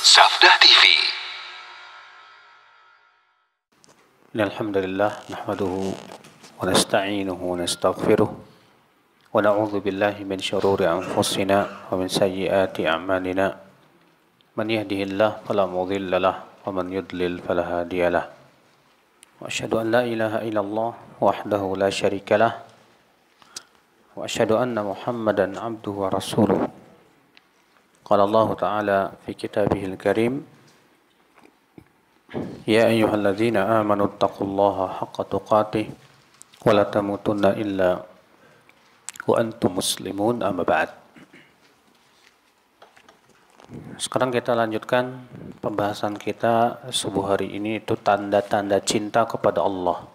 Safdah TV. Alhamdulillah nahmaduhu wa nasta'inuhu wa nastaghfiruh wa na'udzu billahi min syururi anfusina wa min sayyiati a'malina. Man yahdihillahu fala mudilla lahu wa man yudlil fala hadiya lahu. Wa asyhadu an la ilaha illallah wahdahu la syarika lah. Wa asyhadu anna Muhammadan 'abduhu wa rasuluh. Qala Allah Ta'ala fi kitabihil karim, Ya ayyuhalladzina amanu taqullaha haqqa tuqatih wa la tamutunna illa wa antum muslimun, amma ba'd. Sekarang kita lanjutkan pembahasan kita subuh hari ini, itu tanda-tanda cinta kepada Allah.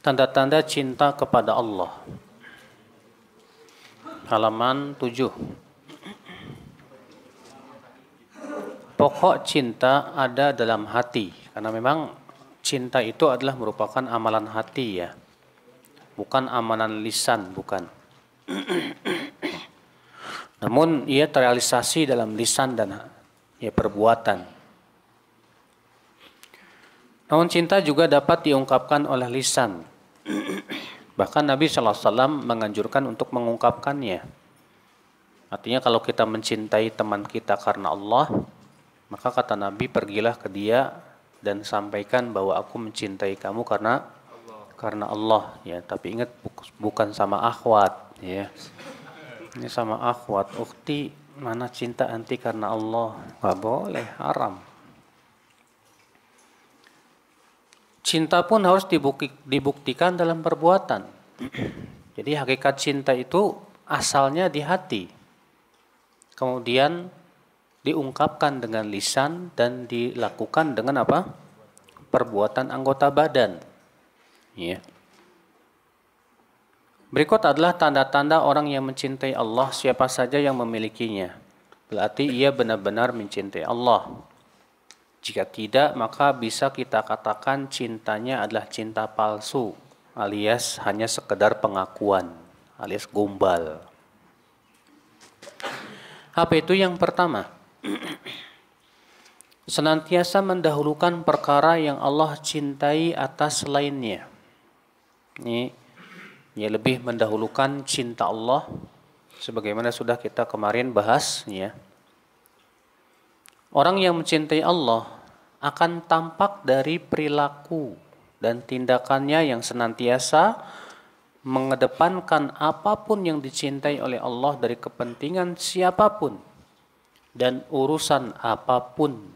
Tanda-tanda cinta kepada Allah. Halaman 7. Pokok cinta ada dalam hati, karena memang cinta itu adalah merupakan amalan hati ya, bukan amalan lisan, bukan. Namun ia terrealisasi dalam lisan dan ya perbuatan. Namun cinta juga dapat diungkapkan oleh lisan. Bahkan Nabi SAW menganjurkan untuk mengungkapkannya. Artinya kalau kita mencintai teman kita karena Allah, maka kata Nabi, pergilah ke dia dan sampaikan bahwa aku mencintai kamu karena Allah ya. Tapi ingat, bukan sama akhwat ya. Ini sama akhwat, ukhti, mana cinta anti karena Allah? Gak boleh, haram. Cinta pun harus dibuktikan dalam perbuatan. Jadi hakikat cinta itu asalnya di hati. Kemudian diungkapkan dengan lisan dan dilakukan dengan apa? Perbuatan anggota badan. Ya. Berikut adalah tanda-tanda orang yang mencintai Allah, siapa saja yang memilikinya. Berarti ia benar-benar mencintai Allah. Jika tidak, maka bisa kita katakan cintanya adalah cinta palsu, alias hanya sekedar pengakuan, alias gombal. Apa itu yang pertama? Senantiasa mendahulukan perkara yang Allah cintai atas lainnya. Ini ya, lebih mendahulukan cinta Allah, sebagaimana sudah kita kemarin bahas ya. Orang yang mencintai Allah akan tampak dari perilaku dan tindakannya yang senantiasa mengedepankan apapun yang dicintai oleh Allah dari kepentingan siapapun dan urusan apapun,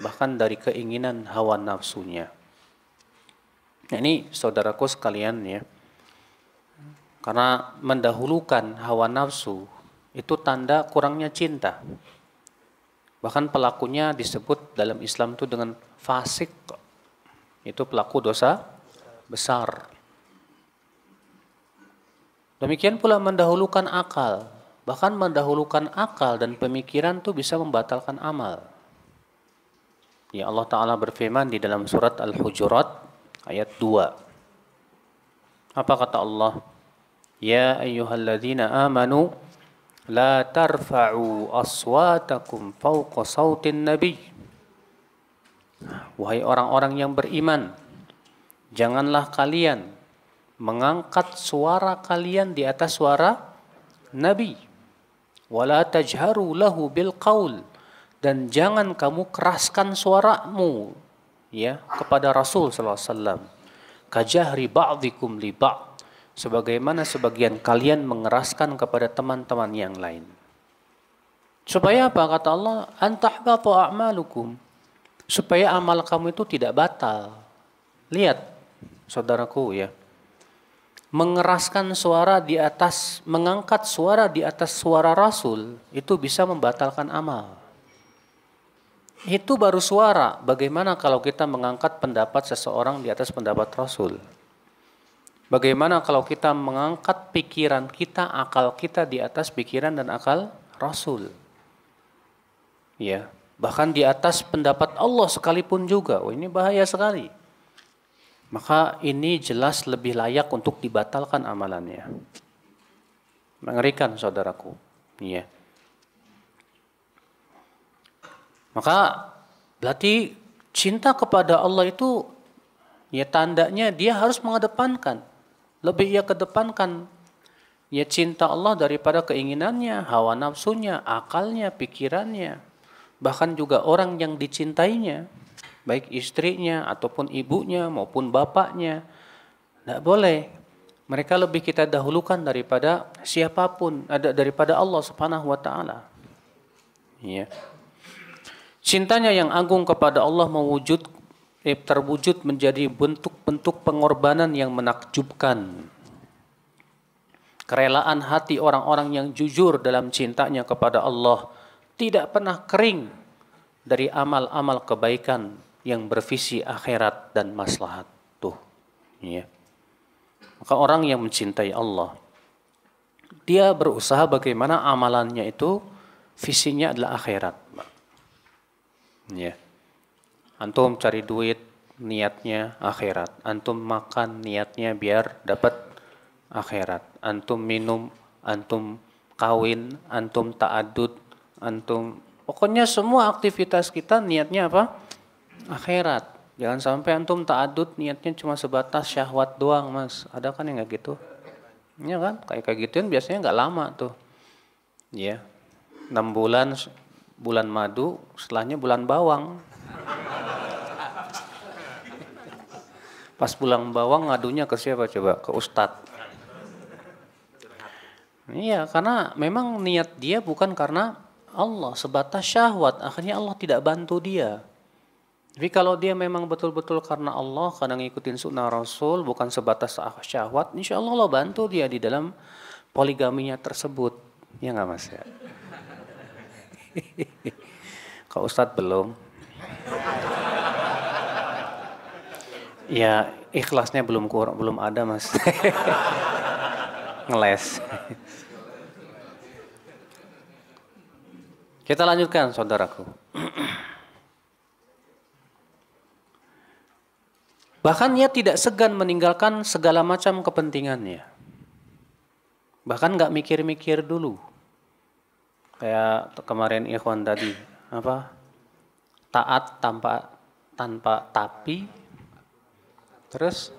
bahkan dari keinginan hawa nafsunya. Nah, ini saudaraku sekalian ya, karena mendahulukan hawa nafsu itu tanda kurangnya cinta. Bahkan pelakunya disebut dalam Islam itu dengan fasik. Itu pelaku dosa besar. Demikian pula mendahulukan akal. Bahkan mendahulukan akal dan pemikiran itu bisa membatalkan amal. Ya, Allah Ta'ala berfirman di dalam surat Al-Hujurat ayat 2. Apa kata Allah? Ya ayyuhalladzina amanu la tarfa'u aswatakum fawqa sautin nabi. Wahai orang-orang yang beriman, janganlah kalian mengangkat suara kalian di atas suara Nabi. Wala tajharu lahu bil qaul, dan jangan kamu keraskan suaramu ya kepada Rasul sallallahu alaihi wasallam. Kajahri ba'dikum li ba'd, sebagaimana sebagian kalian mengeraskan kepada teman-teman yang lain. Supaya apa kata Allah? Antahbatu a'malukum, supaya amal kamu itu tidak batal. Lihat saudaraku ya, mengeraskan suara di atas, mengangkat suara di atas suara Rasul itu bisa membatalkan amal. Itu baru suara. Bagaimana kalau kita mengangkat pendapat seseorang di atas pendapat Rasul? Bagaimana kalau kita mengangkat pikiran kita, akal kita di atas pikiran dan akal Rasul? Ya, bahkan di atas pendapat Allah sekalipun juga. Oh, ini bahaya sekali. Maka ini jelas lebih layak untuk dibatalkan amalannya. Mengerikan saudaraku. Ya. Maka berarti cinta kepada Allah itu ya tandanya dia harus mengedepankan, lebih ia kedepankan ya cinta Allah daripada keinginannya, hawa nafsunya, akalnya, pikirannya. Bahkan juga orang yang dicintainya, baik istrinya ataupun ibunya maupun bapaknya. Tidak boleh. Mereka lebih kita dahulukan daripada siapapun, daripada Allah Subhanahu wa taala. Ya. Cintanya yang agung kepada Allah terwujud menjadi bentuk-bentuk pengorbanan yang menakjubkan. Kerelaan hati orang-orang yang jujur dalam cintanya kepada Allah tidak pernah kering dari amal-amal kebaikan yang bervisi akhirat dan maslahat. Tuh, ya. Maka orang yang mencintai Allah, dia berusaha bagaimana amalannya itu visinya adalah akhirat. Ya. Antum cari duit, niatnya akhirat. Antum makan, niatnya biar dapat akhirat. Antum minum, antum kawin, antum ta'adud, antum pokoknya semua aktivitas kita niatnya apa? Akhirat. Jangan sampai antum ta'adud niatnya cuma sebatas syahwat doang, Mas. Ada kan yang enggak gitu? Iya kan? Kayak gituin biasanya enggak lama tuh. Ya. 6 bulan bulan madu, setelahnya bulan bawang. Pas bulan bawang ngadunya ke siapa coba? Ke ustadz. Iya, karena memang niat dia bukan karena Allah, sebatas syahwat. Akhirnya Allah tidak bantu dia. Tapi kalau dia memang betul-betul karena Allah, karena ngikutin sunnah Rasul, bukan sebatas syahwat, insya Allah Allah bantu dia di dalam poligaminya tersebut. Ya nggak Mas ya? Kalau Ustadz belum. Ya ikhlasnya belum ada Mas. Ngeles. Kita lanjutkan saudaraku. Bahkan ia tidak segan meninggalkan segala macam kepentingannya. Bahkan nggak mikir-mikir dulu. Kayak kemarin ikhwan tadi, apa? Taat tanpa tapi, terus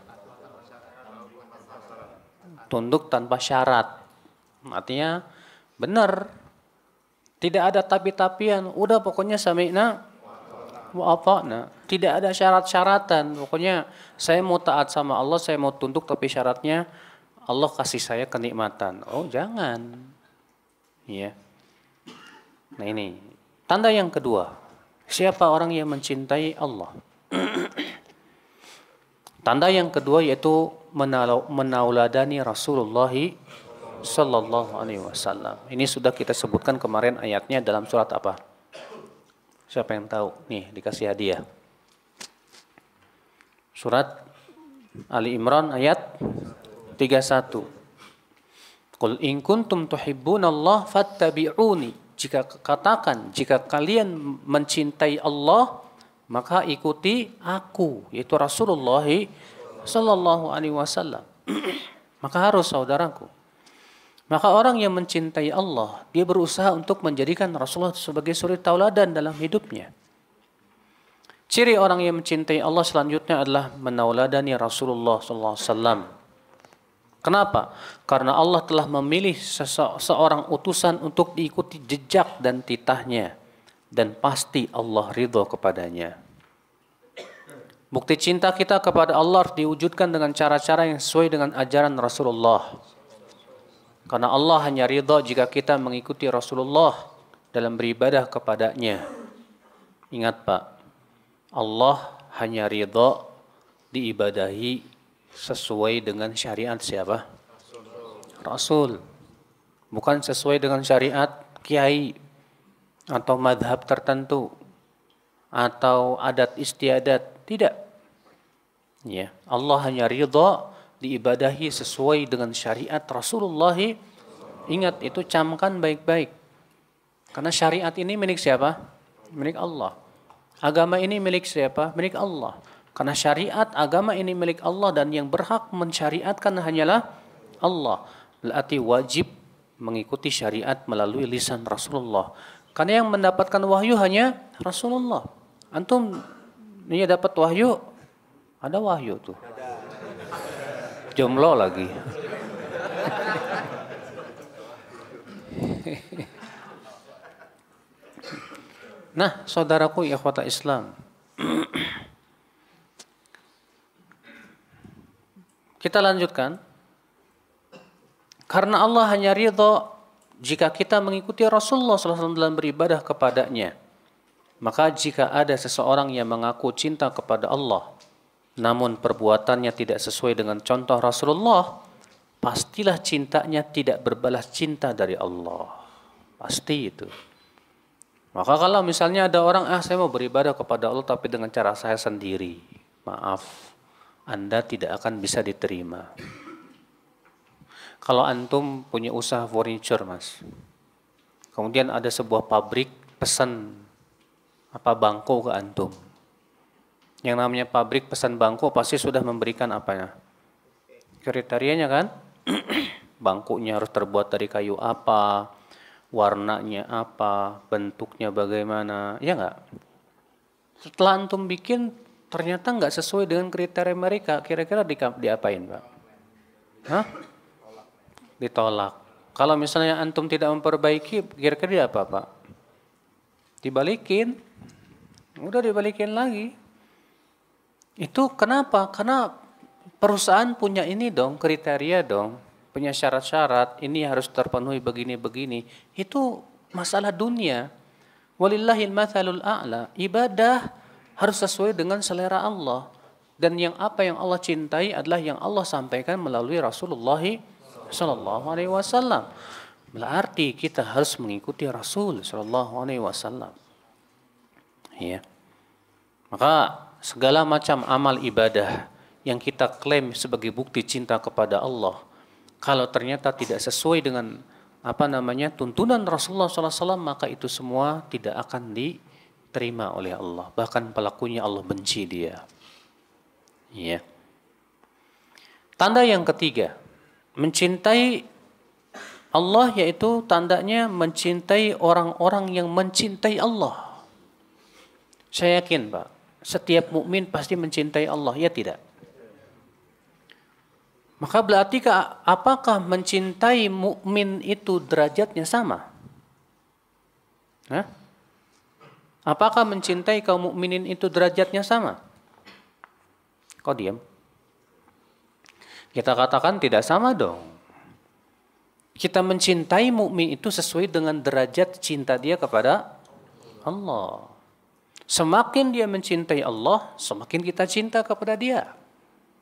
tunduk tanpa syarat. Artinya benar. Tidak ada tapi-tapian, udah pokoknya sami'na wa ata'na. Tidak ada syarat-syaratan. Pokoknya saya mau taat sama Allah, saya mau tunduk tapi syaratnya Allah kasih saya kenikmatan. Oh, jangan. Ya. Nah, ini tanda yang kedua. Siapa orang yang mencintai Allah? Tanda yang kedua yaitu menauladani Rasulullah Sallallahu Alaihi Wasallam. Ini sudah kita sebutkan kemarin ayatnya dalam surat apa? Siapa yang tahu? Nih dikasih hadiah. Surat Ali Imran ayat 31. Qul in kuntum tuhibbunallah fattabi'uni. Jika kalian mencintai Allah, maka ikuti aku, yaitu Rasulullah Sallallahu Alaihi Wasallam. Maka harus saudaraku. Maka orang yang mencintai Allah, dia berusaha untuk menjadikan Rasulullah sebagai suri tauladan dalam hidupnya. Ciri orang yang mencintai Allah selanjutnya adalah menauladani Rasulullah SAW. Kenapa? Karena Allah telah memilih seorang utusan untuk diikuti jejak dan titahnya. Dan pasti Allah ridho kepadanya. Bukti cinta kita kepada Allah diwujudkan dengan cara-cara yang sesuai dengan ajaran Rasulullah. Karena Allah hanya ridha jika kita mengikuti Rasulullah dalam beribadah kepadanya. Ingat Pak, Allah hanya ridha diibadahi sesuai dengan syariat siapa? Rasul. Bukan sesuai dengan syariat kiai atau madhab tertentu atau adat istiadat. Tidak. Ya, Allah hanya ridha diibadahi sesuai dengan syariat Rasulullah. Ingat itu, camkan baik-baik. Karena syariat ini milik siapa? Milik Allah. Agama ini milik siapa? Milik Allah. Karena syariat agama ini milik Allah dan yang berhak mensyariatkan hanyalah Allah. Berarti wajib mengikuti syariat melalui lisan Rasulullah. Karena yang mendapatkan wahyu hanya Rasulullah. Antum ini dapat wahyu, ada wahyu tuh. Jomblo lagi. Nah, saudaraku ikhwata Islam. Kita lanjutkan. Karena Allah hanya ridho jika kita mengikuti Rasulullah SAW dalam beribadah kepadanya. Maka jika ada seseorang yang mengaku cinta kepada Allah, namun perbuatannya tidak sesuai dengan contoh Rasulullah, pastilah cintanya tidak berbalas cinta dari Allah. Pasti itu. Maka kalau misalnya ada orang, saya mau beribadah kepada Allah tapi dengan cara saya sendiri, maaf, Anda tidak akan bisa diterima. Kalau antum punya usaha furniture, Mas, kemudian ada sebuah pabrik pesan bangku ke antum. Yang namanya pabrik pesan bangku pasti sudah memberikan apanya? Kriterianya kan? Bangkunya harus terbuat dari kayu apa, warnanya apa, bentuknya bagaimana, ya enggak? Setelah antum bikin ternyata enggak sesuai dengan kriteria mereka, kira-kira diapain, Pak? Hah? Ditolak. Kalau misalnya antum tidak memperbaiki, kira-kira apa, Pak? Dibalikin. Udah dibalikin lagi. Itu kenapa? Karena perusahaan punya ini dong, kriteria dong, punya syarat-syarat, ini harus terpenuhi begini-begini. Itu masalah dunia. Walillahil mathalul a'la. Ibadah harus sesuai dengan selera Allah. Dan apa yang Allah cintai adalah yang Allah sampaikan melalui Rasulullah sallallahu alaihi wasallam. Berarti kita harus mengikuti Rasul sallallahu alaihi wasallam. Ya. Maka segala macam amal ibadah yang kita klaim sebagai bukti cinta kepada Allah, kalau ternyata tidak sesuai dengan tuntunan Rasulullah SAW, maka itu semua tidak akan diterima oleh Allah. Bahkan pelakunya Allah benci dia. Ya. Tanda yang ketiga, mencintai Allah, yaitu tandanya mencintai orang-orang yang mencintai Allah. Saya yakin, Pak, setiap mukmin pasti mencintai Allah, ya tidak? Maka berarti apakah mencintai mukmin itu derajatnya sama? Hah? Apakah mencintai kaum mukminin itu derajatnya sama? Kok diam? Kita katakan tidak sama dong. Kita mencintai mukmin itu sesuai dengan derajat cinta dia kepada Allah. Semakin dia mencintai Allah, semakin kita cinta kepada dia.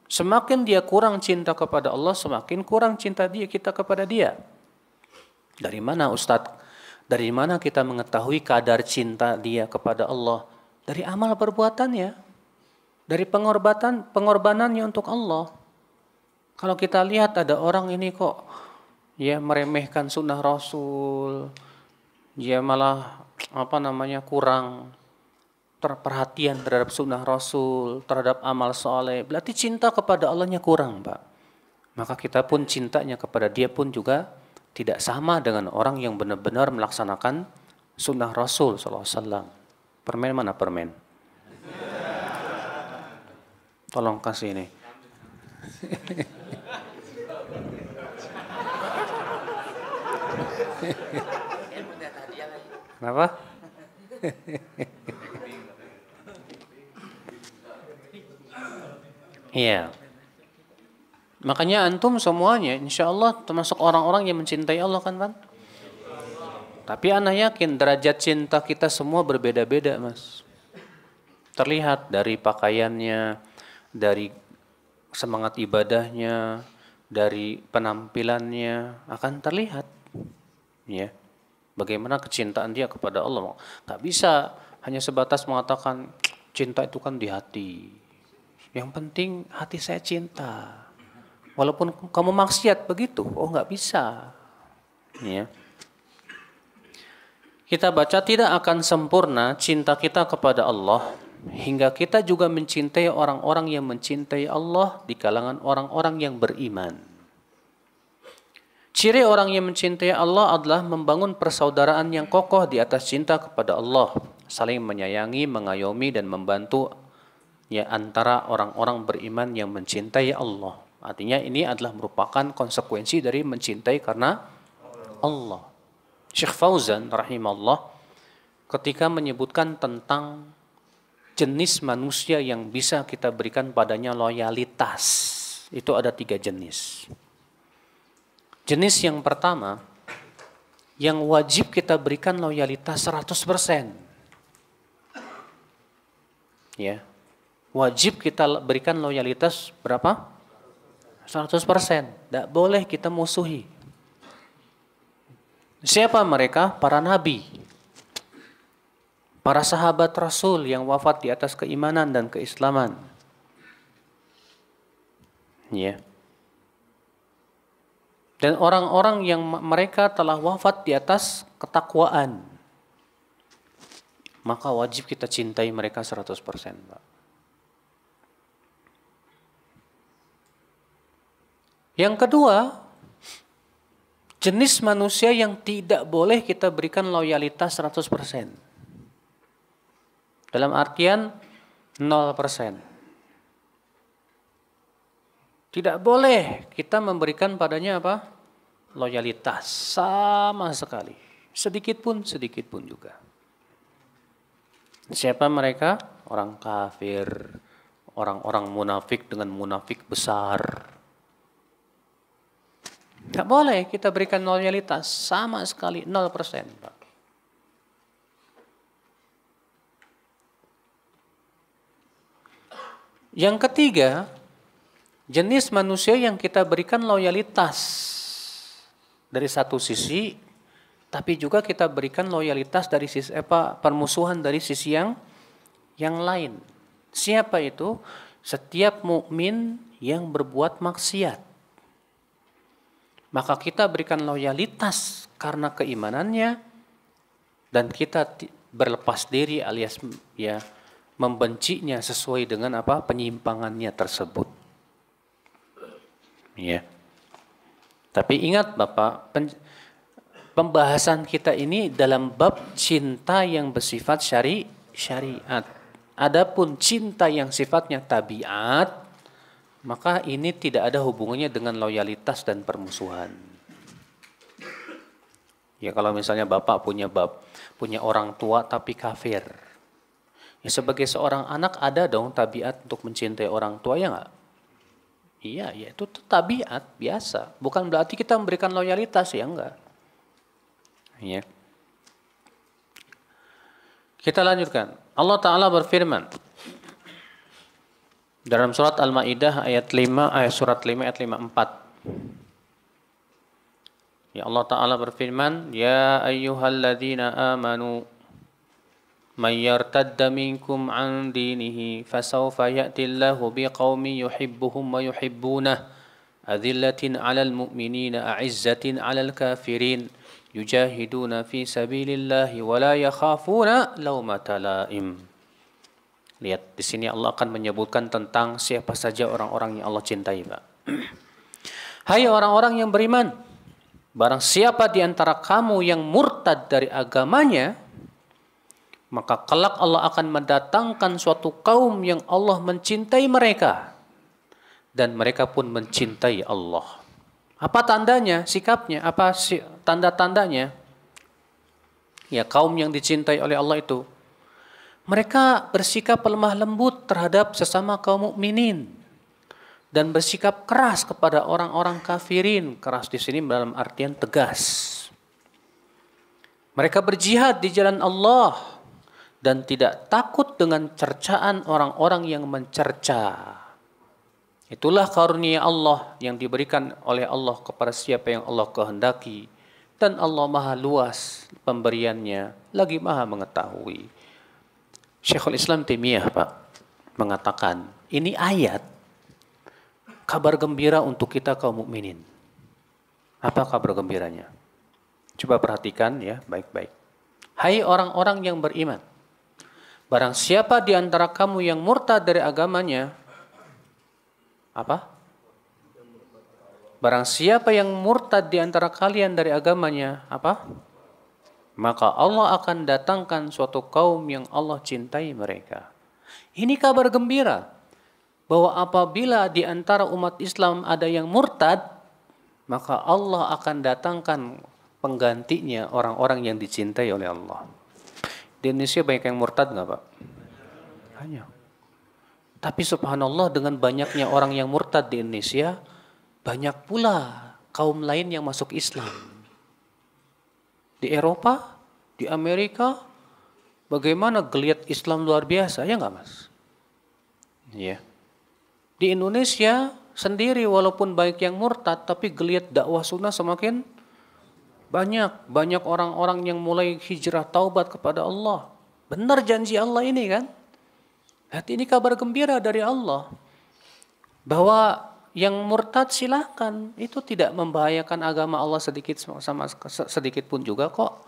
Semakin dia kurang cinta kepada Allah, semakin kurang cinta kita kepada dia. Dari mana Ustadz? Dari mana kita mengetahui kadar cinta dia kepada Allah? Dari amal perbuatannya. Dari pengorbanannya untuk Allah. Kalau kita lihat ada orang ini kok ya meremehkan sunnah Rasul, dia malah kurang perhatian terhadap sunnah Rasul, terhadap amal soleh, berarti cinta kepada Allahnya kurang, Pak. Maka kita pun cintanya kepada dia pun juga tidak sama dengan orang yang benar-benar melaksanakan sunnah Rasul SAW. Permen mana permen? Tolong kasih ini. Kenapa? Iya. Makanya antum semuanya insya Allah termasuk orang-orang yang mencintai Allah kan, Pak? Tapi ana yakin derajat cinta kita semua berbeda-beda, Mas. Terlihat dari pakaiannya, dari semangat ibadahnya, dari penampilannya akan terlihat. Ya. Bagaimana kecintaan dia kepada Allah. Gak bisa hanya sebatas mengatakan cinta itu kan di hati. Yang penting hati saya cinta. Walaupun kamu maksiat begitu, gak bisa. Ya. Kita baca tidak akan sempurna cinta kita kepada Allah hingga kita juga mencintai orang-orang yang mencintai Allah di kalangan orang-orang yang beriman. Ciri orang yang mencintai Allah adalah membangun persaudaraan yang kokoh di atas cinta kepada Allah, saling menyayangi, mengayomi dan membantu ya antara orang-orang beriman yang mencintai Allah. Artinya ini adalah merupakan konsekuensi dari mencintai karena Allah. Syekh Fauzan rahimahullah ketika menyebutkan tentang jenis manusia yang bisa kita berikan padanya loyalitas, itu ada 3 jenis. Jenis yang pertama, yang wajib kita berikan loyalitas 100%. Ya. Wajib kita berikan loyalitas berapa? 100%. Tidak boleh kita musuhi. Siapa mereka? Para nabi. Para sahabat Rasul yang wafat di atas keimanan dan keislaman. Ya. Dan orang-orang yang mereka telah wafat di atas ketakwaan. Maka wajib kita cintai mereka 100%, Pak. Yang kedua, jenis manusia yang tidak boleh kita berikan loyalitas 100%. Dalam artian 0%. Tidak boleh kita memberikan padanya apa? Loyalitas sama sekali. Sedikit pun juga. Siapa mereka? Orang kafir, orang-orang munafik dengan munafik besar. Tidak boleh kita berikan loyalitas sama sekali 0%, Pak. Yang ketiga, jenis manusia yang kita berikan loyalitas dari satu sisi, tapi juga kita berikan loyalitas dari sisi permusuhan dari sisi yang lain. Siapa itu? Setiap mukmin yang berbuat maksiat. Maka kita berikan loyalitas karena keimanannya dan kita berlepas diri alias ya membencinya sesuai dengan apa penyimpangannya tersebut. Ya. Tapi ingat Bapak, pembahasan kita ini dalam bab cinta yang bersifat syariat. Adapun cinta yang sifatnya tabiat, maka ini tidak ada hubungannya dengan loyalitas dan permusuhan. Ya kalau misalnya Bapak punya orang tua tapi kafir. Ya sebagai seorang anak ada dong tabiat untuk mencintai orang tua, ya enggak? Iya, ya itu tabiat biasa. Bukan berarti kita memberikan loyalitas, ya enggak. Ya. Kita lanjutkan. Allah Ta'ala berfirman dalam surat Al-Maidah surat 5 ayat 54. Ya Allah Ta'ala berfirman, Ya ayyuhalladzina amanu man yartadda minkum an dinihi fasawfa ya'tillahu biqaumin yuhibbuhum wa yuhibbunah adillatin 'alal mu'minina a'izzatin 'alal kafirin yujahiduna fi sabilillahi wa la yakhafuna laumata laim. Lihat di sini Allah akan menyebutkan tentang siapa saja orang-orang yang Allah cintai, Pak. Hai orang-orang yang beriman, barang siapa di antara kamu yang murtad dari agamanya, maka kelak Allah akan mendatangkan suatu kaum yang Allah mencintai mereka dan mereka pun mencintai Allah. Apa tandanya, sikapnya, apa tanda-tandanya? Ya, kaum yang dicintai oleh Allah itu mereka bersikap lemah lembut terhadap sesama kaum mukminin dan bersikap keras kepada orang-orang kafirin. Keras di sini dalam artian tegas. Mereka berjihad di jalan Allah dan tidak takut dengan cercaan orang-orang yang mencerca. Itulah karunia Allah yang diberikan oleh Allah kepada siapa yang Allah kehendaki. Dan Allah maha luas pemberiannya, lagi maha mengetahui. Syekhul Islam Taimiyah, Pak, mengatakan ini ayat kabar gembira untuk kita kaum mukminin. Apa kabar gembiranya? Coba perhatikan ya baik-baik. Hai orang-orang yang beriman, barang siapa di antara kamu yang murtad dari agamanya, apa? Barang siapa yang murtad di antara kalian dari agamanya, apa? Maka Allah akan datangkan suatu kaum yang Allah cintai mereka. Ini kabar gembira bahwa apabila di antara umat Islam ada yang murtad, maka Allah akan datangkan penggantinya orang-orang yang dicintai oleh Allah. Di Indonesia banyak yang murtad nggak, Pak? Banyak. Tapi subhanallah, dengan banyaknya orang yang murtad di Indonesia, banyak pula kaum lain yang masuk Islam. Di Eropa, di Amerika, bagaimana geliat Islam luar biasa, ya nggak Mas? Iya. Di Indonesia sendiri walaupun baik yang murtad, tapi geliat dakwah sunnah semakin banyak. Banyak orang-orang yang mulai hijrah taubat kepada Allah. Benar janji Allah ini kan? Hati ini kabar gembira dari Allah. Bahwa yang murtad silahkan, itu tidak membahayakan agama Allah sedikit pun juga kok.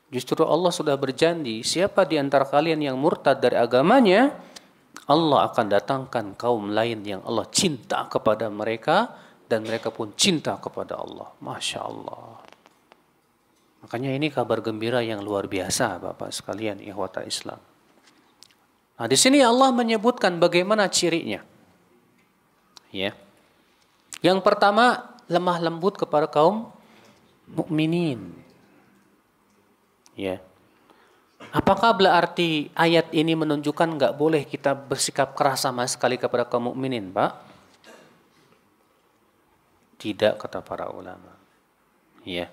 Justru Allah sudah berjanji, siapa di antara kalian yang murtad dari agamanya, Allah akan datangkan kaum lain yang Allah cinta kepada mereka, dan mereka pun cinta kepada Allah. Masya Allah. Makanya ini kabar gembira yang luar biasa, Bapak sekalian, ikhwata Islam. Nah, di sini Allah menyebutkan bagaimana cirinya. Ya. Yang pertama, lemah lembut kepada kaum mukminin. Ya. Apakah berarti ayat ini menunjukkan nggak boleh kita bersikap keras sama sekali kepada kaum mukminin, Pak? Tidak, kata para ulama. Ya.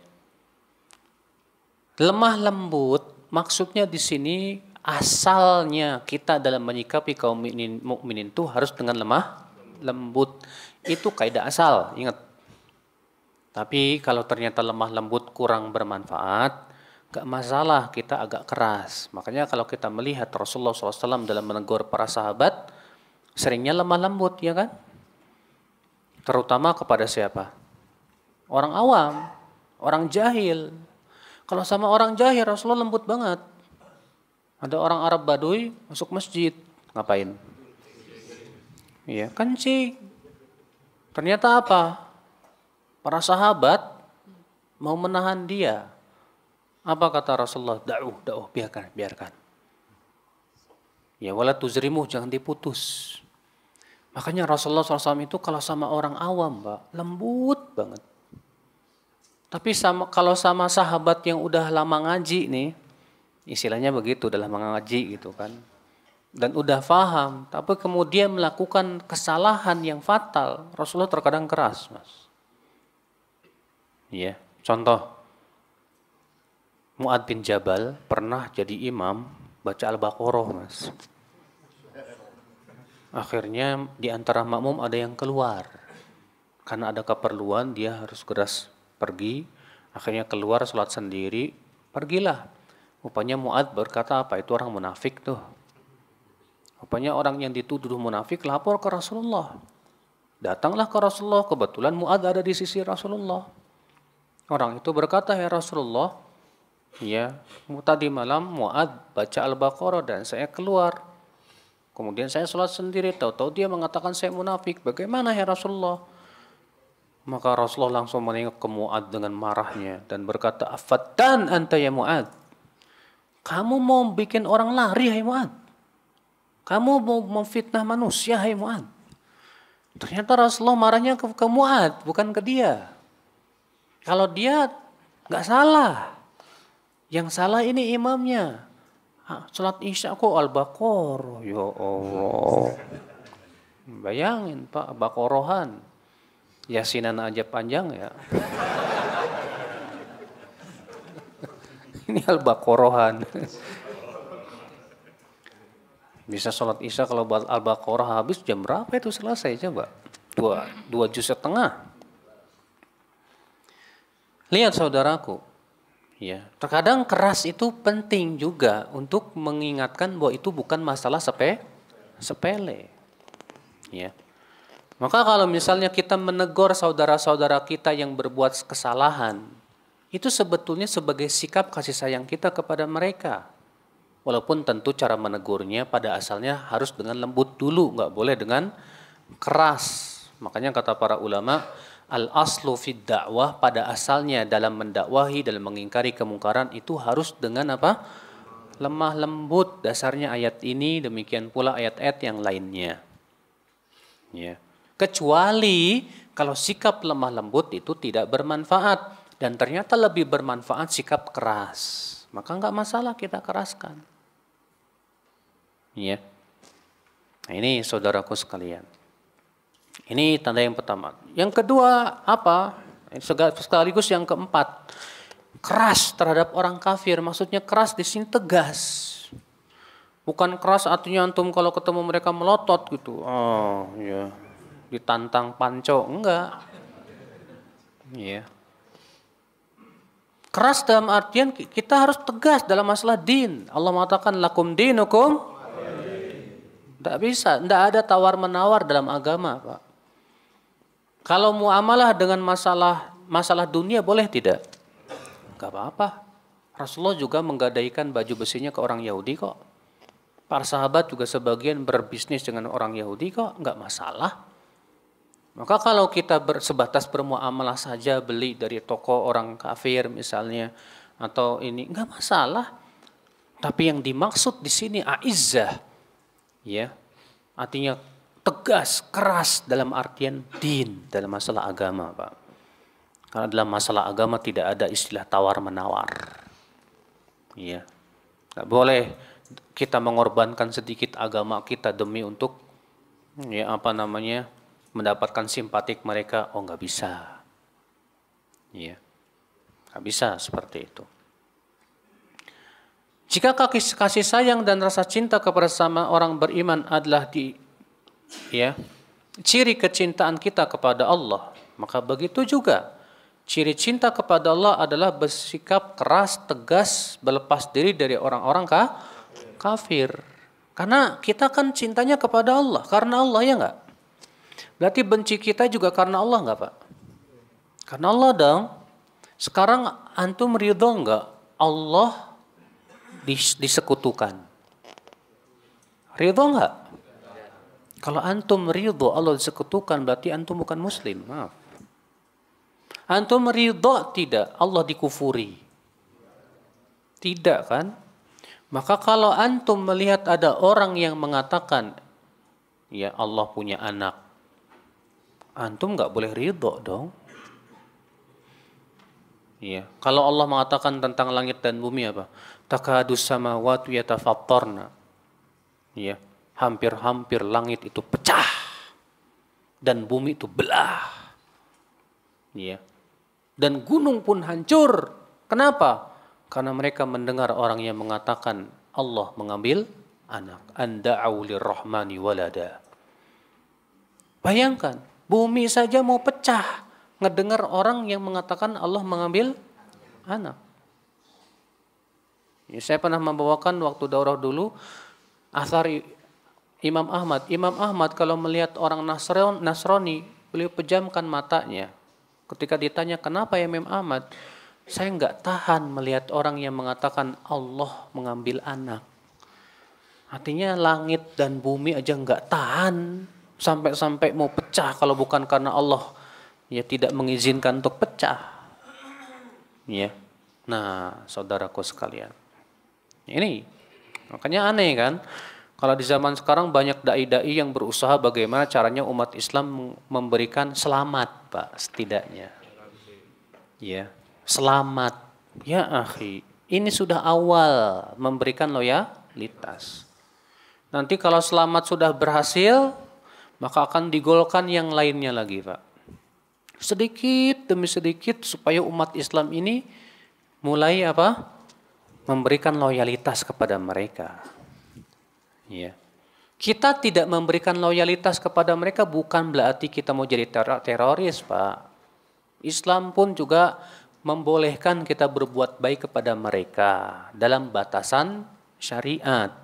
Lemah lembut maksudnya di sini asalnya kita dalam menyikapi kaum mukminin itu harus dengan lemah lembut. Itu kaidah asal, ingat. Tapi kalau ternyata lemah lembut kurang bermanfaat, gak masalah kita agak keras. Makanya kalau kita melihat Rasulullah SAW dalam menegur para sahabat, seringnya lemah lembut, ya kan? Terutama kepada siapa? Orang awam, orang jahil. Kalau sama orang jahil, Rasulullah lembut banget. Ada orang Arab Baduy masuk masjid, ngapain? Iya, kencing. Ternyata apa? Para sahabat mau menahan dia. Apa kata Rasulullah? Da'uh, biarkan. Ya wala tuzrimu, jangan diputus. Makanya Rasulullah SAW itu kalau sama orang awam, Mbak, lembut banget. Tapi kalau sama sahabat yang udah lama ngaji nih, istilahnya begitu, udah lama ngaji gitu kan, dan udah faham, tapi kemudian melakukan kesalahan yang fatal, Rasulullah terkadang keras, Mas. Iya, contoh, Mu'ad bin Jabal pernah jadi imam baca Al-Baqarah, Mas. Akhirnya di antara makmum ada yang keluar. Karena ada keperluan, dia harus geras pergi. Akhirnya keluar sholat sendiri, pergilah. Rupanya Mu'ad berkata, apa itu orang munafik tuh. Rupanya orang yang dituduh munafik lapor ke Rasulullah. Datanglah ke Rasulullah, kebetulan Mu'ad ada di sisi Rasulullah. Orang itu berkata, ya Rasulullah, ya tadi malam Mu'ad baca Al-Baqarah dan saya keluar. Kemudian saya sholat sendiri, tahu-tahu dia mengatakan saya munafik. Bagaimana ya Rasulullah? Maka Rasulullah langsung menengok ke Mu'ad dengan marahnya dan berkata, afattan anta ya Mu'ad. Kamu mau bikin orang lari, hai Mu'ad? Kamu mau memfitnah manusia, hai Mu'ad? Ternyata Rasulullah marahnya ke Mu'ad, bukan ke dia. Kalau dia nggak salah. Yang salah ini imamnya. Salat Isya kok Al-Baqarah. Ya Allah. Bayangin Pak, Baqarahan. Yasinan aja panjang ya. Ini Al-Baqarahan. Bisa sholat Isya kalau Al-Baqarah habis jam berapa itu selesai coba? 2 juz setengah. Lihat saudaraku, ya, terkadang keras itu penting juga untuk mengingatkan bahwa itu bukan masalah sepele. Ya. Maka kalau misalnya kita menegur saudara-saudara kita yang berbuat kesalahan, itu sebetulnya sebagai sikap kasih sayang kita kepada mereka. Walaupun tentu cara menegurnya pada asalnya harus dengan lembut dulu, nggak boleh dengan keras. Makanya kata para ulama, Al-aslu fid dakwah, pada asalnya dalam mendakwahi, dalam mengingkari kemungkaran itu harus dengan apa? Lemah lembut. Dasarnya ayat ini, demikian pula ayat-ayat yang lainnya. Ya. Kecuali kalau sikap lemah lembut itu tidak bermanfaat dan ternyata lebih bermanfaat sikap keras, maka nggak masalah kita keraskan. Ya. Nah, ini saudaraku sekalian. Ini tanda yang pertama. Yang kedua apa? Sekaligus yang keempat, keras terhadap orang kafir. Maksudnya keras di sini tegas. Bukan keras artinya antum kalau ketemu mereka melotot gitu. Oh, ya. Ditantang panco, enggak. Ya. Keras dalam artian kita harus tegas dalam masalah din. Allah mengatakan lakum dinukum. Tidak bisa, tidak ada tawar-menawar dalam agama, Pak. Kalau muamalah dengan masalah dunia boleh tidak? Enggak apa-apa. Rasulullah juga menggadaikan baju besinya ke orang Yahudi kok. Para sahabat juga sebagian berbisnis dengan orang Yahudi kok, enggak masalah. Maka kalau kita sebatas bermuamalah saja, beli dari toko orang kafir misalnya, atau ini enggak masalah. Tapi yang dimaksud di sini aizzah, ya, artinya tegas, keras dalam artian din, dalam masalah agama, Pak. Karena dalam masalah agama tidak ada istilah tawar-menawar. Ya. Tidak boleh kita mengorbankan sedikit agama kita demi untuk mendapatkan simpatik mereka. Oh, nggak bisa. Ya. Nggak bisa seperti itu. Jika kasih sayang dan rasa cinta kepada sama orang beriman adalah ciri kecintaan kita kepada Allah, maka begitu juga ciri cinta kepada Allah adalah bersikap keras, tegas, berlepas diri dari orang-orang kafir. Karena kita kan cintanya kepada Allah, karena Allah, ya enggak? Berarti benci kita juga karena Allah enggak, Pak? Karena Allah dong. Sekarang antum ridho enggak Allah disekutukan? Ridho enggak? Kalau antum ridho Allah disekutukan, berarti antum bukan muslim. Maaf. Antum ridho tidak Allah dikufuri? Tidak kan? Maka kalau antum melihat ada orang yang mengatakan, ya Allah punya anak, antum nggak boleh ridho dong. Ya, kalau Allah mengatakan tentang langit dan bumi apa? Takadus samawati yatafattarna. Ya, hampir-hampir langit itu pecah dan bumi itu belah. Ya. Dan gunung pun hancur. Kenapa? Karena mereka mendengar orang yang mengatakan Allah mengambil anak. Anda'u lirrahmani walada. Bayangkan, bumi saja mau pecah, ngedengar orang yang mengatakan Allah mengambil anak. Ya, saya pernah membawakan waktu daurah dulu asar Imam Ahmad. Imam Ahmad kalau melihat orang Nasrani, beliau pejamkan matanya. Ketika ditanya kenapa ya Imam Ahmad, saya nggak tahan melihat orang yang mengatakan Allah mengambil anak. Artinya langit dan bumi aja nggak tahan sampai mau pecah kalau bukan karena Allah ya tidak mengizinkan untuk pecah. Ya, nah saudaraku sekalian, ini makanya aneh kan? Kalau di zaman sekarang banyak dai-dai yang berusaha bagaimana caranya umat Islam memberikan selamat, Pak, setidaknya. Ya, selamat. Ya, akhi, ini sudah awal memberikan loyalitas. Nanti kalau selamat sudah berhasil, maka akan digolkan yang lainnya lagi, Pak. Sedikit demi sedikit supaya umat Islam ini mulai apa? Memberikan loyalitas kepada mereka. Ya. Kita tidak memberikan loyalitas kepada mereka bukan berarti kita mau jadi teroris, Pak. Islam pun juga membolehkan kita berbuat baik kepada mereka dalam batasan syariat.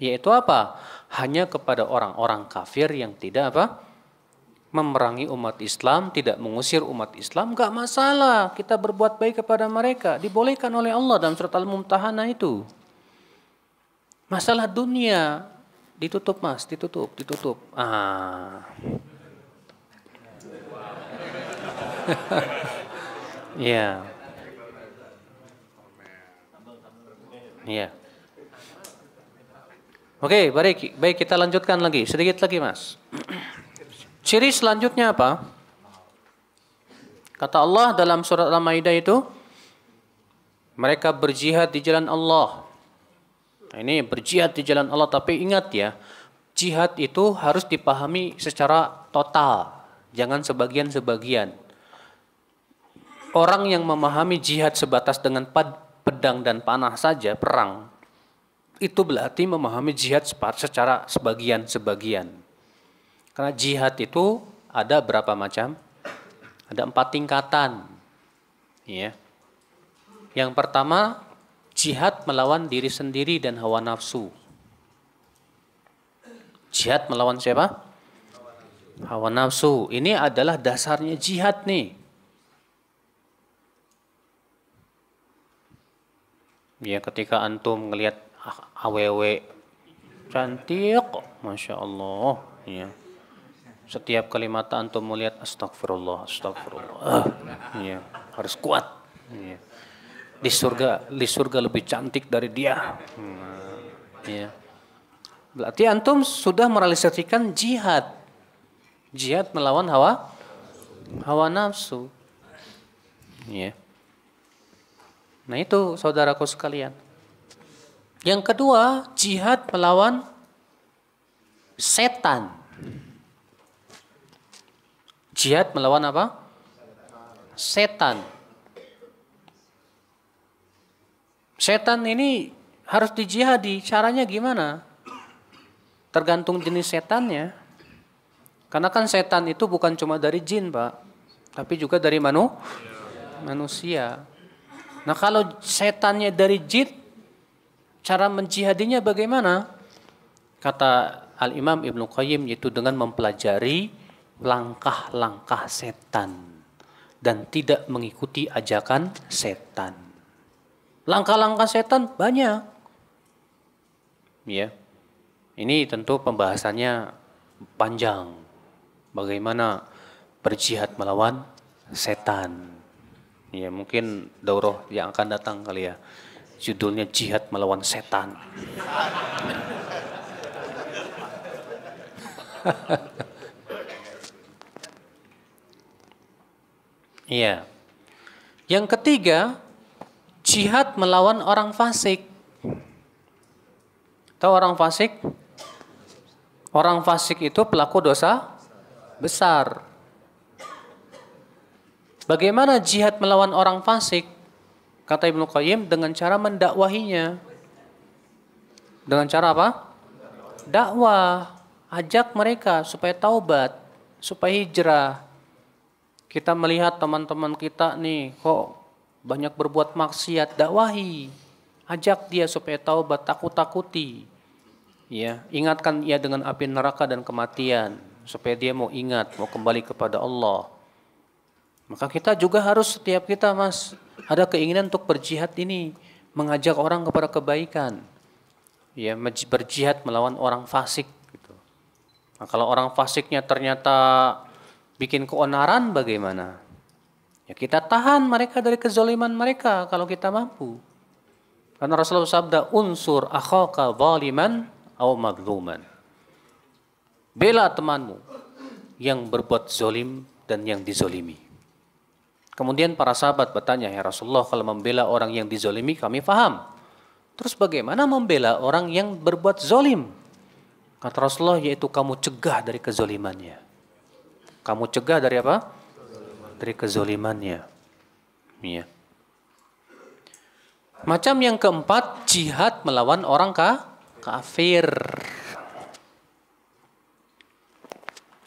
Yaitu apa? Hanya kepada orang-orang kafir yang tidak apa? Memerangi umat Islam, tidak mengusir umat Islam, enggak masalah. Kita berbuat baik kepada mereka, dibolehkan oleh Allah dalam surat Al-Mumtahanah itu. Masalah dunia ditutup, Mas, ditutup. Iya. Iya. Oke, baik kita lanjutkan lagi, sedikit lagi Mas. Ciri selanjutnya apa? Kata Allah dalam surat Al-Maidah itu, mereka berjihad di jalan Allah. Nah, ini berjihad di jalan Allah, tapi ingat ya, jihad itu harus dipahami secara total, jangan sebagian-sebagian. Orang yang memahami jihad sebatas dengan pedang dan panah saja, perang, itu berarti memahami jihad secara sebagian-sebagian. Karena jihad itu ada berapa macam? Ada 4 tingkatan. Ya. Yang pertama, jihad melawan diri sendiri dan hawa nafsu. Jihad melawan siapa? Hawa nafsu. Ini adalah dasarnya jihad nih. Ya, ketika antum ngelihat awewe cantik, masya Allah. Ya. Setiap kali mata antum melihat astagfirullah, astagfirullah. Ya, harus kuat. Ya. Di surga lebih cantik dari dia. Ya. Berarti antum sudah merealisasikan jihad. Jihad melawan hawa nafsu. Ya. Nah itu saudaraku sekalian. Yang kedua, jihad melawan setan. Jihad melawan apa? Setan. Setan ini harus dijihadi. Caranya gimana? Tergantung jenis setannya. Karena kan setan itu bukan cuma dari jin, Pak. Tapi juga dari manusia. Nah kalau setannya dari jin, cara menjihadinya bagaimana? Kata Al-Imam Ibnu Qayyim, yaitu dengan mempelajari langkah-langkah setan dan tidak mengikuti ajakan setan. Langkah-langkah setan banyak. Ya. Ini tentu pembahasannya panjang. Bagaimana berjihad melawan setan. Ya, mungkin daurah yang akan datang kali ya. Judulnya jihad melawan setan. Iya. Yang ketiga, jihad melawan orang fasik. Tahu orang fasik? Orang fasik itu pelaku dosa besar. Bagaimana jihad melawan orang fasik? Kata Ibnu Qayyim, dengan cara mendakwahinya. Dengan cara apa? Dakwah. Ajak mereka supaya taubat, supaya hijrah. Kita melihat teman-teman kita nih, kok banyak berbuat maksiat, dakwahi. Ajak dia supaya taubat, takut-takuti. Ya, ingatkan ia dengan api neraka dan kematian, supaya dia mau ingat, mau kembali kepada Allah. Maka kita juga harus, setiap kita Mas, ada keinginan untuk berjihad ini, mengajak orang kepada kebaikan. Ya, berjihad melawan orang fasik gitu. Nah, kalau orang fasiknya ternyata bikin keonaran bagaimana? Ya kita tahan mereka dari kezaliman mereka kalau kita mampu. Karena Rasulullah sabda, unsur akhaka zaliman aw madluman. Bela temanmu yang berbuat zalim dan yang dizalimi. Kemudian para sahabat bertanya, ya Rasulullah, kalau membela orang yang dizalimi kami paham. Terus bagaimana membela orang yang berbuat zalim? Kata Rasulullah, yaitu kamu cegah dari kezalimannya. Kamu cegah dari apa? Dari kezalimannya. Ya. Macam yang keempat, jihad melawan orang kafir.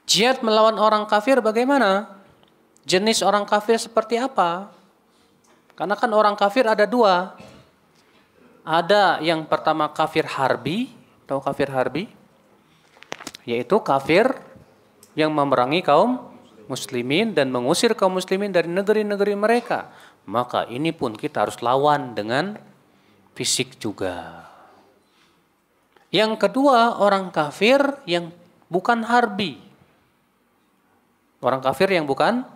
Jihad melawan orang kafir bagaimana? Jenis orang kafir seperti apa? Karena kan orang kafir ada dua. Ada yang pertama kafir harbi. Tahu kafir harbi? Yaitu kafir yang memerangi kaum muslimin dan mengusir kaum muslimin dari negeri-negeri mereka. Maka ini pun kita harus lawan dengan fisik juga. Yang kedua, orang kafir yang bukan harbi. Orang kafir yang bukan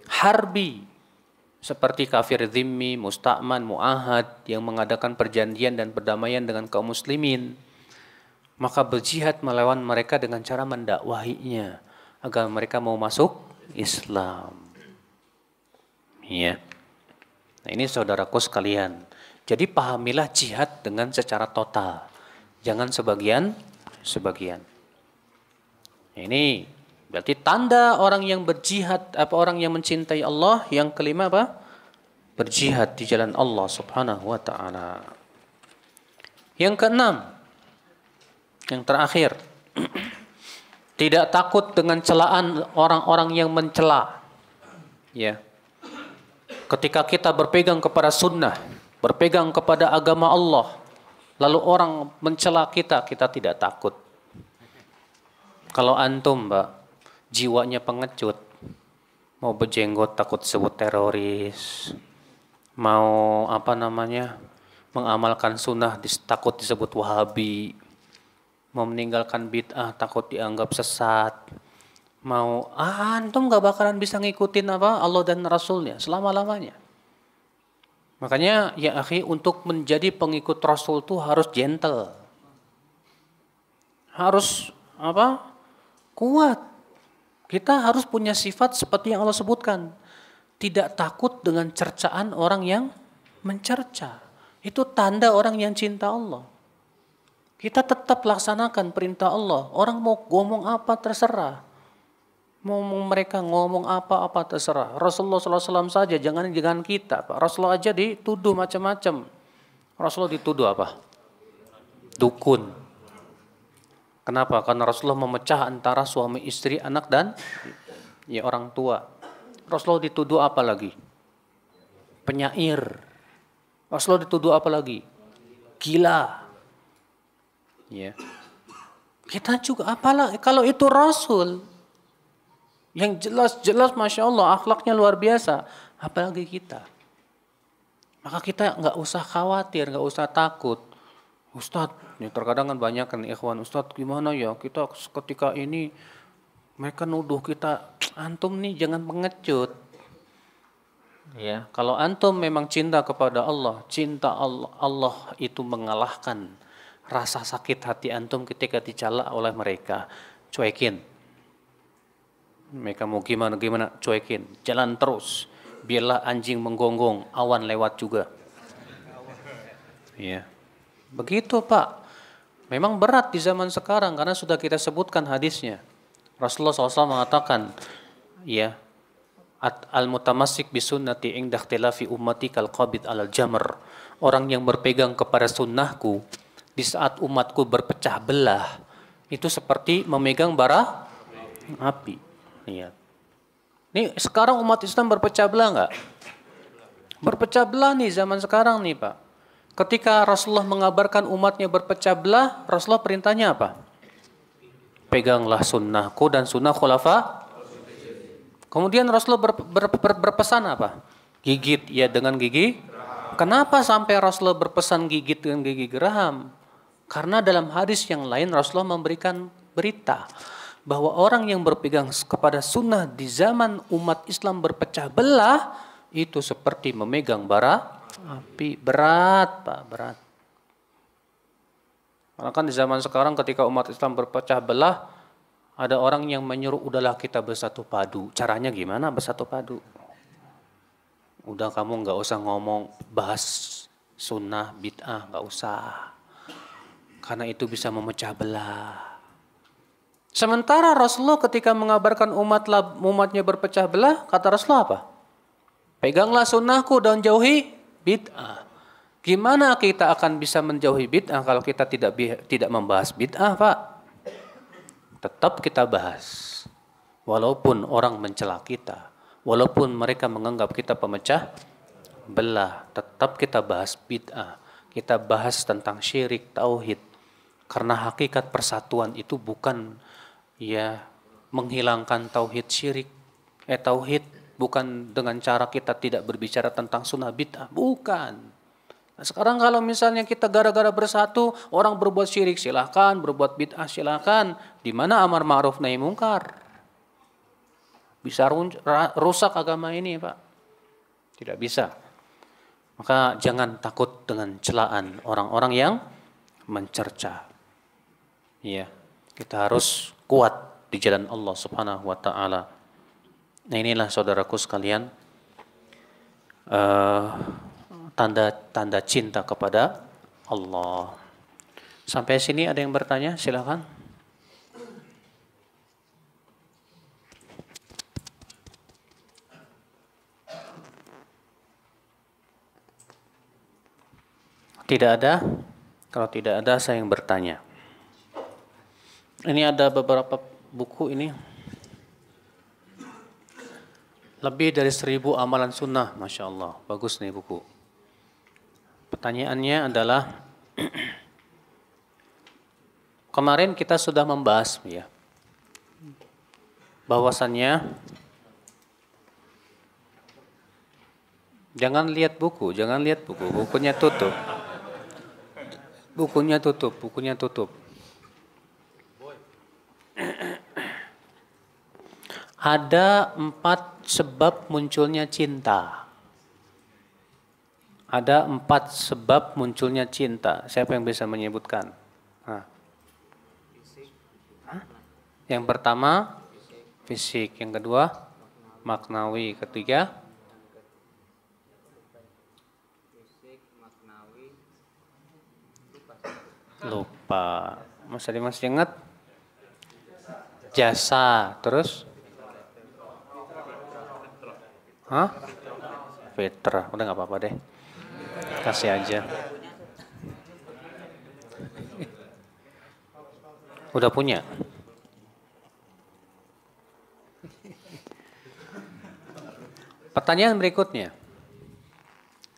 harbi, seperti kafir dhimmi, musta'man, mu'ahad yang mengadakan perjanjian dan perdamaian dengan kaum muslimin. Maka berjihad melawan mereka dengan cara mendakwahinya agar mereka mau masuk Islam. Ya. Nah, ini saudaraku sekalian. Jadi pahamilah jihad dengan secara total. Jangan sebagian. Ini berarti tanda orang yang berjihad, orang yang mencintai Allah. Yang kelima apa? Berjihad di jalan Allah Subhanahu wa taala. Yang keenam, yang terakhir, tidak takut dengan celaan orang-orang yang mencela. Ya. Ketika kita berpegang kepada sunnah, berpegang kepada agama Allah, lalu orang mencela kita, kita tidak takut. Kalau antum, Mbak, jiwanya pengecut, mau berjenggot takut disebut teroris, mau mengamalkan sunnah takut disebut wahabi, mau meninggalkan bid'ah takut dianggap sesat, antum gak bakalan bisa ngikutin Allah dan Rasulnya selama-lamanya. Makanya ya akhi, untuk menjadi pengikut Rasul tuh harus gentle, harus kuat. Kita harus punya sifat seperti yang Allah sebutkan, tidak takut dengan cercaan orang yang mencerca. Itu tanda orang yang cinta Allah. Kita tetap laksanakan perintah Allah. Orang mau ngomong apa terserah. Mau mereka ngomong apa terserah. Rasulullah SAW saja, jangan kita, Pak. Rasulullah aja dituduh macam-macam. Rasulullah dituduh apa? Dukun. Kenapa? Karena Rasulullah memecah antara suami istri, anak dan orang tua. Rasulullah dituduh apa lagi? Penyair. Rasulullah dituduh apa lagi? Gila. Ya. Kita juga apalah kalau itu Rasul yang jelas Masya Allah akhlaknya luar biasa, apalagi kita. Maka kita nggak usah khawatir, nggak usah takut. Ustadz, ya terkadang kan banyak kan ikhwan, Ustadz gimana ya kita ketika ini mereka nuduh kita, antum nih jangan pengecut. Ya, kalau antum memang cinta kepada Allah, cinta Allah itu mengalahkan rasa sakit hati antum ketika dicela oleh mereka. Cuekin. Mereka mau gimana, cuekin. Jalan terus. Biarlah anjing menggonggong, awan lewat juga. Ya. Begitu Pak. Memang berat di zaman sekarang karena sudah kita sebutkan hadisnya. Rasulullah SAW mengatakan, ya, al-mutamassik bisunnati inda ikhtilafi ummati kal qabid alal jamr. Orang yang berpegang kepada sunnahku di saat umatku berpecah belah, itu seperti memegang bara api. Lihat. Nih sekarang umat Islam berpecah belah enggak? Berpecah belah nih zaman sekarang nih Pak. Ketika Rasulullah mengabarkan umatnya berpecah belah, Rasulullah perintahnya apa? Peganglah sunnahku dan sunnah khulafa. Kemudian Rasulullah berpesan apa? Gigit ya dengan gigi. Kenapa sampai Rasulullah berpesan gigit dengan gigi geram? Karena dalam hadis yang lain Rasulullah memberikan berita bahwa orang yang berpegang kepada sunnah di zaman umat Islam berpecah belah itu seperti memegang bara api. Berat Pak, berat. Karena kan di zaman sekarang ketika umat Islam berpecah belah, ada orang yang menyuruh udahlah kita bersatu padu. Caranya gimana bersatu padu? Udah kamu gak usah ngomong bahas sunnah, bid'ah, gak usah. Karena itu bisa memecah belah. Sementara Rasulullah ketika mengabarkan umatnya berpecah belah, kata Rasulullah apa? Peganglah sunnahku dan jauhi bid'ah. Gimana kita akan bisa menjauhi bid'ah kalau kita tidak membahas bid'ah, Pak? Tetap kita bahas. Walaupun orang mencela kita, walaupun mereka menganggap kita pemecah belah, tetap kita bahas bid'ah. Kita bahas tentang syirik, tauhid. Karena hakikat persatuan itu bukan menghilangkan tauhid syirik. Tauhid bukan dengan cara kita tidak berbicara tentang sunnah bid'ah, bukan. Nah, sekarang kalau misalnya kita gara-gara bersatu, orang berbuat syirik silahkan, berbuat bid'ah silahkan. Di mana amar ma'ruf nahi mungkar? bisa rusak agama ini, Pak. Tidak bisa. Maka jangan takut dengan celaan orang-orang yang mencerca. Ya, kita harus kuat di jalan Allah Subhanahu wa taala. Nah, inilah saudaraku sekalian, tanda-tanda cinta kepada Allah. Sampai sini ada yang bertanya? Silakan. Tidak ada? Kalau tidak ada, saya yang bertanya. Ini ada beberapa buku ini. Lebih dari 1000 amalan sunnah, Masya Allah. Bagus nih buku. Pertanyaannya adalah, kemarin kita sudah membahas ya, bahwasannya jangan lihat buku, bukunya tutup. Bukunya tutup. Ada 4 sebab munculnya cinta. Ada 4 sebab munculnya cinta. Siapa yang bisa menyebutkan? Yang pertama, fisik. Yang kedua, maknawi. Ketiga, lupa. Masih ingat? Jasa. Terus? Fitrah. Udah nggak apa-apa deh. Kasih aja. Udah punya? Pertanyaan berikutnya.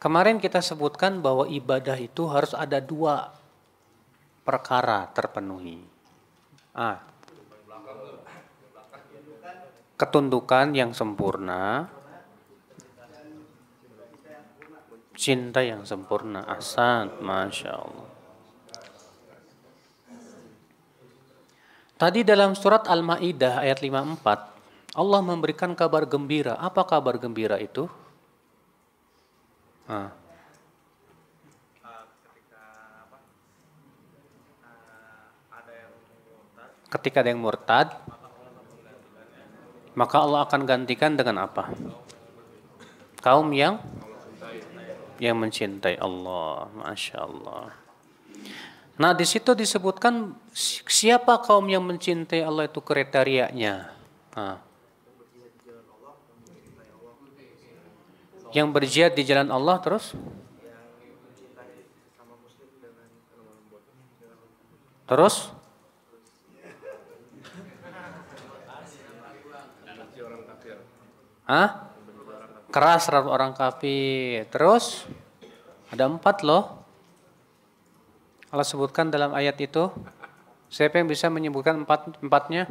Kemarin kita sebutkan bahwa ibadah itu harus ada 2 perkara terpenuhi. Ketundukan yang sempurna, cinta yang sempurna. Ahsan, Masya Allah. Tadi dalam surat Al-Ma'idah ayat 54, Allah memberikan kabar gembira. Apa kabar gembira itu? Ketika ada yang murtad, maka Allah akan gantikan dengan apa? Kaum yang mencintai Allah. Masya Allah. Nah, di situ disebutkan siapa kaum yang mencintai Allah itu kriterianya. Yang berjihad di jalan Allah terus? Terus? Keras terhadap orang kafir. Terus? Ada 4 loh. Allah sebutkan dalam ayat itu. Siapa yang bisa menyebutkan 4-empatnya?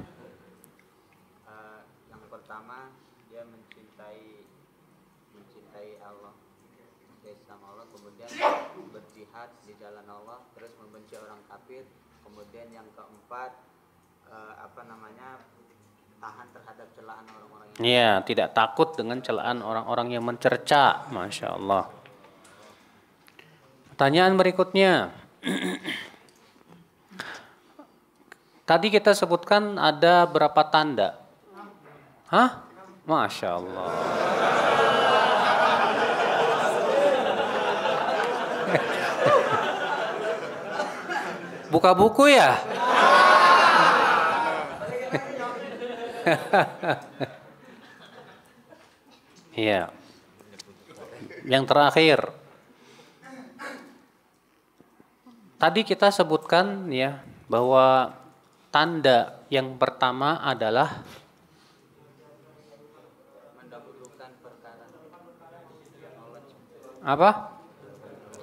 Yang pertama, dia mencintai Allah, mencintai sama Allah, kemudian berjihad di jalan Allah, terus membenci orang kafir, kemudian yang keempat, tahan terhadap celaan orang-orang yang tidak takut dengan celaan orang-orang yang mencerca. Masya Allah. Pertanyaan berikutnya. Tadi kita sebutkan ada berapa tanda? Masya Allah. Buka buku ya? Iya. Yang terakhir. Tadi kita sebutkan ya bahwa tanda yang pertama adalah mendahulukan perkara. Apa?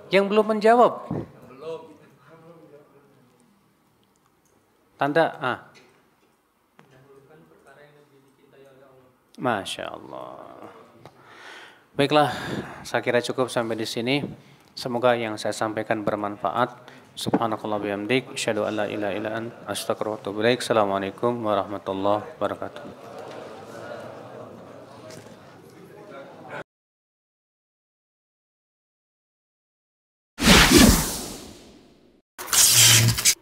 Yang belum menjawab. Tanda Masya Allah. Baiklah, saya kira cukup sampai di sini. Semoga yang saya sampaikan bermanfaat. Subhanakallah bihamdik, asyhadu an la ilaha illa anta, astaghfiruka wa atubu ilaik. Assalamualaikum warahmatullahi wabarakatuh. wabarakatuh.